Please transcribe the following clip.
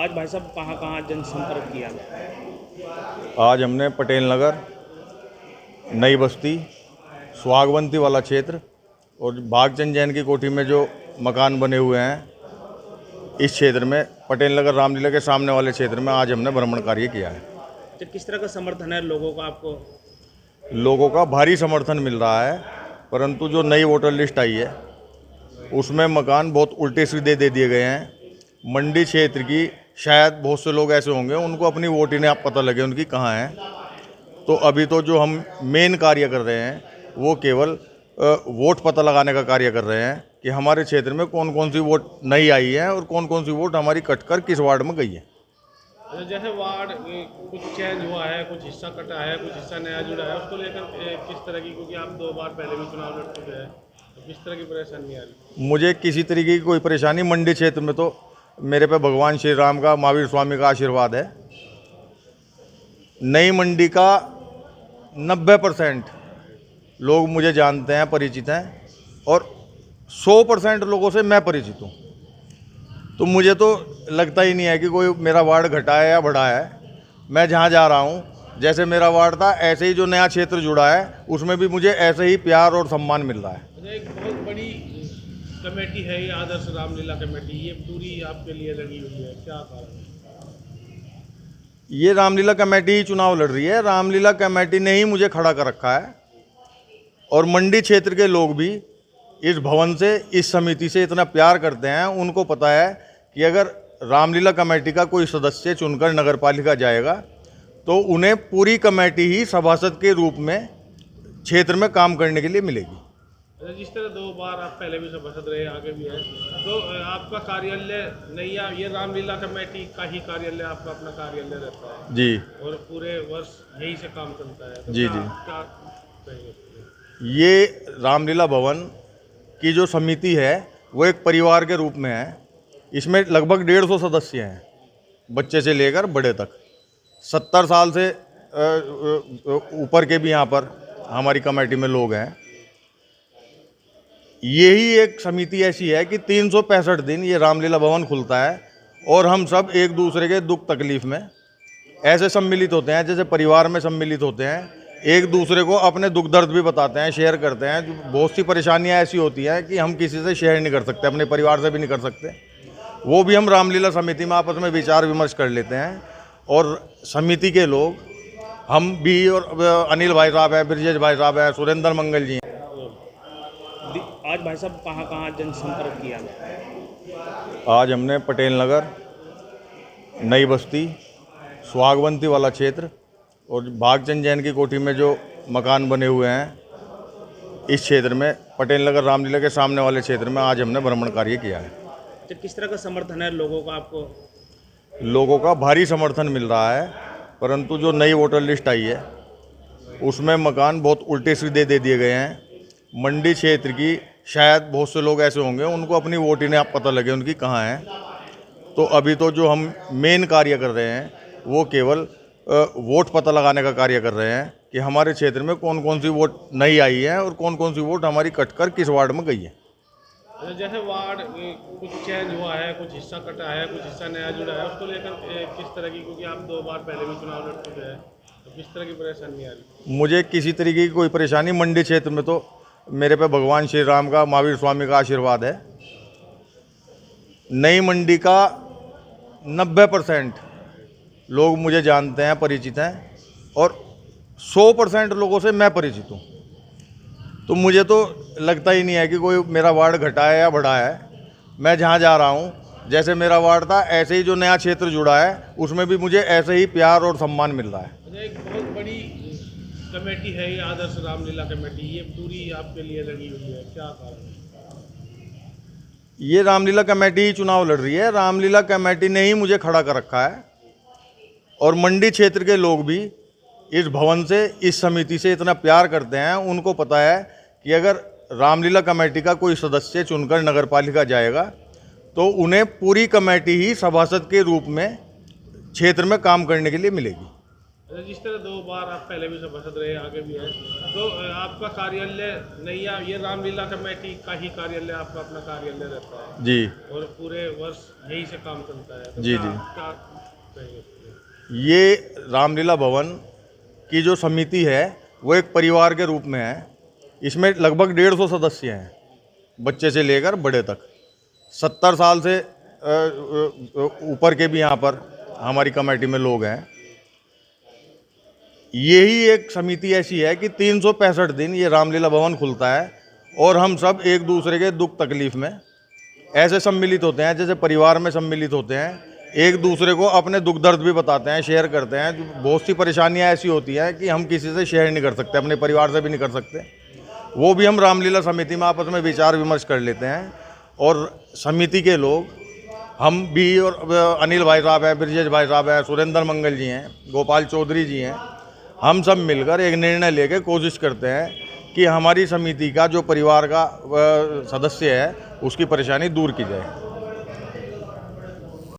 आज भाई साहब कहाँ जनसंपर्क किया? आज हमने पटेल नगर, नई बस्ती, सुहागवंती वाला क्षेत्र और भागचंद जैन की कोठी में जो मकान बने हुए हैं, इस क्षेत्र में पटेल नगर रामलीला के सामने वाले क्षेत्र में आज हमने भ्रमण कार्य किया है। तो किस तरह का समर्थन है लोगों का आपको? लोगों का भारी समर्थन मिल रहा है, परंतु जो नई वोटर लिस्ट आई है उसमें मकान बहुत उल्टे सीधे दे दिए गए हैं। मंडी क्षेत्र की शायद बहुत से लोग ऐसे होंगे उनको अपनी वोट ही नहीं आप पता लगे उनकी कहाँ है। तो अभी तो जो हम मेन कार्य कर रहे हैं वो केवल वोट पता लगाने का कार्य कर रहे हैं कि हमारे क्षेत्र में कौन कौन सी वोट नई आई है और कौन कौन सी वोट हमारी कटकर किस वार्ड में गई है। जैसे वार्ड कुछ चेंज हुआ है, कुछ हिस्सा कटा है, कुछ हिस्सा नया जुड़ा है, उसको लेकर किस तरह की, क्योंकि आप 2 बार पहले भी चुनाव लड़ चुके हैं, तो किस तरह की परेशानी आ रही? मुझे किसी तरीके की कोई परेशानी, मंडी क्षेत्र में तो मेरे पे भगवान श्री राम का, महावीर स्वामी का आशीर्वाद है। नई मंडी का 90% लोग मुझे जानते हैं, परिचित हैं, और 100% लोगों से मैं परिचित हूँ। तो मुझे तो लगता ही नहीं है कि कोई मेरा वार्ड घटा है या बढ़ा है। मैं जहाँ जा रहा हूँ, जैसे मेरा वार्ड था ऐसे ही जो नया क्षेत्र जुड़ा है उसमें भी मुझे ऐसे ही प्यार और सम्मान मिल रहा है। एक बहुत बड़ी कमेटी है ये आदर्श रामलीला कमेटी, ये पूरी आपके लिए लगी हुई है, क्या कारण है? ये रामलीला कमेटी ही चुनाव लड़ रही है। रामलीला कमेटी ने ही मुझे खड़ा कर रखा है और मंडी क्षेत्र के लोग भी इस भवन से, इस समिति से इतना प्यार करते हैं। उनको पता है कि अगर रामलीला कमेटी का कोई सदस्य चुनकर नगरपालिका जाएगा तो उन्हें पूरी कमेटी ही सभासद के रूप में क्षेत्र में काम करने के लिए मिलेगी। जिस तरह 2 बार आप पहले भी सभासद रहे, आगे भी है, तो आपका कार्यालय नैया, ये रामलीला कमेटी का ही कार्यालय, आपका अपना कार्यालय रहता है जी, और पूरे वर्ष यही से काम चलता है, तो जी क्या, जी क्या कहेंगे? ये रामलीला भवन की जो समिति है वो एक परिवार के रूप में है। इसमें लगभग 150 सदस्य हैं, बच्चे से लेकर बड़े तक। 70 साल से ऊपर के भी यहाँ पर हमारी कमेटी में लोग हैं। यही एक समिति ऐसी है कि 365 दिन ये रामलीला भवन खुलता है और हम सब एक दूसरे के दुख तकलीफ में ऐसे सम्मिलित होते हैं जैसे परिवार में सम्मिलित होते हैं। एक दूसरे को अपने दुख दर्द भी बताते हैं, शेयर करते हैं। बहुत सी परेशानियां ऐसी होती हैं कि हम किसी से शेयर नहीं कर सकते, अपने परिवार से भी नहीं कर सकते। वो भी हम रामलीला समिति में आपस में विचार विमर्श कर लेते हैं। और समिति के लोग, हम भी, और अनिल भाई साहब हैं, ब्रजेश भाई साहब हैं, सुरेंद्र मंगल जी हैं। आज भाई साहब कहाँ जनसंपर्क किया? आज हमने पटेल नगर, नई बस्ती, सुहागवंती वाला क्षेत्र और भागचंद जैन की कोठी में जो मकान बने हुए हैं, इस क्षेत्र में पटेल नगर रामलीला के सामने वाले क्षेत्र में आज हमने भ्रमण कार्य किया है। तो किस तरह का समर्थन है लोगों का आपको? लोगों का भारी समर्थन मिल रहा है, परंतु जो नई वोटर लिस्ट आई है उसमें मकान बहुत उल्टे सीधे दे दिए गए हैं। मंडी क्षेत्र की शायद बहुत से लोग ऐसे होंगे उनको अपनी वोट ही नहीं आप पता लगे उनकी कहाँ है। तो अभी तो जो हम मेन कार्य कर रहे हैं वो केवल वोट पता लगाने का कार्य कर रहे हैं कि हमारे क्षेत्र में कौन कौन सी वोट नई आई है और कौन कौन सी वोट हमारी कटकर किस वार्ड में गई है। जैसे वार्ड कुछ चेंज हुआ है, कुछ हिस्सा कटा है, कुछ हिस्सा नया जुड़ा है, उसको लेकर किस तरह की, क्योंकि आप 2 बार पहले भी चुनाव लड़ चुके हैं, तो किस तरह की परेशानी आ रही? मुझे किसी तरीके की कोई परेशानी, मंडी क्षेत्र में तो मेरे पे भगवान श्री राम का, महावीर स्वामी का आशीर्वाद है। नई मंडी का 90% लोग मुझे जानते हैं, परिचित हैं, और 100% लोगों से मैं परिचित हूँ। तो मुझे तो लगता ही नहीं है कि कोई मेरा वार्ड घटा है या बढ़ा है। मैं जहाँ जा रहा हूँ, जैसे मेरा वार्ड था ऐसे ही जो नया क्षेत्र जुड़ा है उसमें भी मुझे ऐसे ही प्यार और सम्मान मिल रहा है। एक बहुत बड़ी कमेटी है ये आदर्श रामलीला कमेटी, ये पूरी आपके लिए लगी हुई है, क्या कारण है? ये रामलीला कमेटी ही चुनाव लड़ रही है। रामलीला कमेटी ने ही मुझे खड़ा कर रखा है और मंडी क्षेत्र के लोग भी इस भवन से, इस समिति से इतना प्यार करते हैं। उनको पता है कि अगर रामलीला कमेटी का कोई सदस्य चुनकर नगरपालिका जाएगा तो उन्हें पूरी कमेटी ही सभासद के रूप में क्षेत्र में काम करने के लिए मिलेगी। अच्छा, जिस तरह 2 बार आप पहले भी सभासद रहे, आगे भी है, तो आपका कार्यालय नैया, ये रामलीला कमेटी का ही कार्यालय, आपका अपना कार्यालय रहता है जी और पूरे वर्ष यही से काम चलता है, तो जी क्या जी। क्या कहेंगे इसके लिए? ये रामलीला भवन की जो समिति है वो एक परिवार के रूप में है। इसमें लगभग 150 सदस्य हैं, बच्चे से लेकर बड़े तक। 70 साल से ऊपर के भी यहाँ पर हमारी कमेटी में लोग हैं। यही एक समिति ऐसी है कि 365 दिन ये रामलीला भवन खुलता है और हम सब एक दूसरे के दुख तकलीफ में ऐसे सम्मिलित होते हैं जैसे परिवार में सम्मिलित होते हैं। एक दूसरे को अपने दुख दर्द भी बताते हैं, शेयर करते हैं। बहुत सी परेशानियां ऐसी होती हैं कि हम किसी से शेयर नहीं कर सकते, अपने परिवार से भी नहीं कर सकते। वो भी हम रामलीला समिति में आपस में विचार विमर्श कर लेते हैं। और समिति के लोग हम भी, और अनिल भाई साहब हैं, ब्रजेश भाई साहब हैं, सुरेंद्र मंगल जी हैं, गोपाल चौधरी जी हैं, हम सब मिलकर एक निर्णय लेके कोशिश करते हैं कि हमारी समिति का जो परिवार का सदस्य है उसकी परेशानी दूर की जाए।